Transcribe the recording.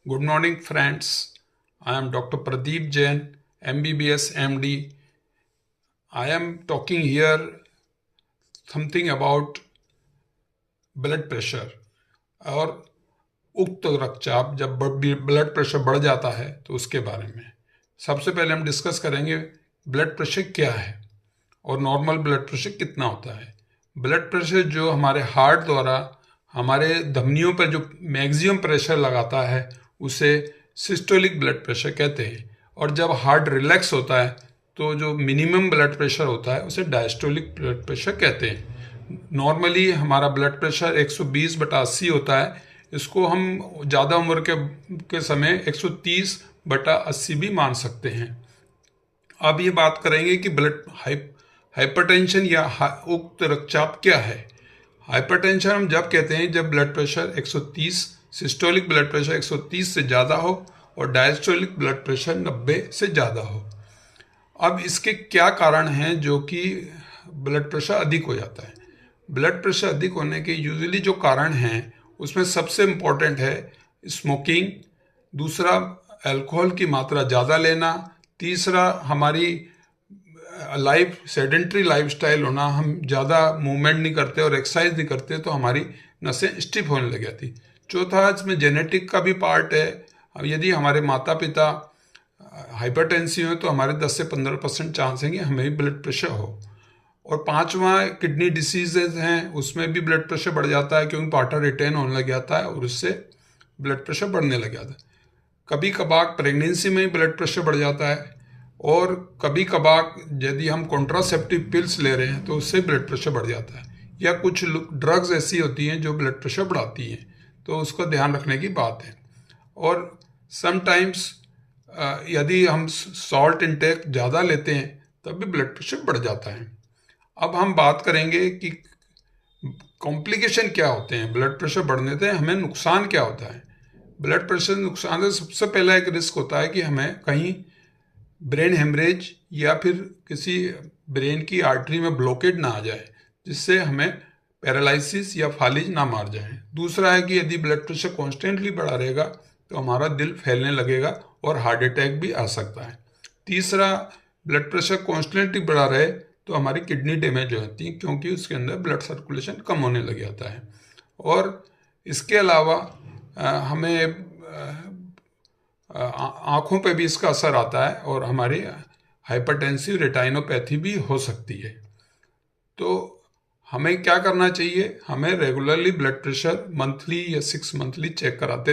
Good morning, friends. I am Dr. Pradeep Jain, MBBS MD. I am talking here something about blood pressure और उक्त रक्तचाप जब blood pressure बढ़ जाता है तो उसके बारे में। सबसे पहले हम डिस्कस करेंगे ब्लड प्रेशर क्या है और नॉर्मल ब्लड प्रेशर कितना होता है। ब्लड प्रेशर जो हमारे हार्ट द्वारा हमारे धमनियों पर जो मैक्सिमम प्रेशर लगाता है उसे सिस्टोलिक ब्लड प्रेशर कहते हैं, और जब हार्ट रिलैक्स होता है तो जो मिनिमम ब्लड प्रेशर होता है उसे डायस्टोलिक ब्लड प्रेशर कहते हैं। नॉर्मली हमारा ब्लड प्रेशर 120/80 होता है, इसको हम ज़्यादा उम्र के समय 130/80 भी मान सकते हैं। अब ये बात करेंगे कि ब्लड हाइपरटेंशन या उक्त रक्तचाप क्या है। हाइपरटेंशन हम जब कहते हैं जब blood pressure 130, systolic blood pressure 130 से ज़्यादा हो और डायस्टोलिक ब्लड प्रेशर 90 से ज़्यादा हो। अब इसके क्या कारण हैं जो कि ब्लड प्रेशर अधिक हो जाता है। ब्लड प्रेशर अधिक होने के यूजुअली जो कारण हैं उसमें सबसे इम्पोर्टेंट है स्मोकिंग, दूसरा अल्कोहल की मात्रा ज़्यादा लेना, तीसरा हमारी सेडेंट्री लाइफस्टाइल होना, हम ज़्यादा मूवमेंट नहीं करते और एक्सरसाइज नहीं करते तो हमारी नसें स्टिफ होने लग जाती। चौथा, इसमें जेनेटिक का भी पार्ट है। यदि हमारे माता पिता हाइपरटेंसिव हो तो हमारे 10 से 15% चांस है कि हमें भी ब्लड प्रेशर हो। और पांचवा, किडनी डिसीजेज हैं, उसमें भी ब्लड प्रेशर बढ़ जाता है क्योंकि वाटर रिटेन होने लग जाता है और उससे ब्लड प्रेशर बढ़ने लग जाता है। कभी कभार प्रेगनेंसी में ही ब्लड प्रेशर बढ़ जाता है, और कभी कभार यदि हम कॉन्ट्रासेप्टिव पिल्स ले रहे हैं तो उससे ब्लड प्रेशर बढ़ जाता है, या कुछ ड्रग्स ऐसी होती हैं जो ब्लड प्रेशर बढ़ाती हैं, तो उसको ध्यान रखने की बात है। और समटाइम्स यदि हम सॉल्ट इंटेक ज़्यादा लेते हैं तब भी ब्लड प्रेशर बढ़ जाता है। अब हम बात करेंगे कि कॉम्प्लिकेशन क्या होते हैं ब्लड प्रेशर बढ़ने से, हमें नुकसान क्या होता है। ब्लड प्रेशर नुकसान से सबसे पहला एक रिस्क होता है कि हमें कहीं ब्रेन हेमरेज या फिर किसी ब्रेन की आर्टरी में ब्लॉकेज ना आ जाए जिससे हमें पैरालिसिस या फालिज ना मार जाए। दूसरा है कि यदि ब्लड प्रेशर कॉन्स्टेंटली बढ़ा रहेगा तो हमारा दिल फैलने लगेगा और हार्ट अटैक भी आ सकता है। तीसरा, ब्लड प्रेशर कॉन्स्टेंटली बढ़ा रहे तो हमारी किडनी डैमेज हो जाती है क्योंकि उसके अंदर ब्लड सर्कुलेशन कम होने लग जाता है। और इसके अलावा हमें आँखों पे भी इसका असर आता है और हमारी हाइपरटेंसिव रेटिनोपैथी भी हो सकती है। तो हमें क्या करना चाहिए, हमें रेगुलरली ब्लड प्रेशर मंथली या 6 मंथली चेक कराते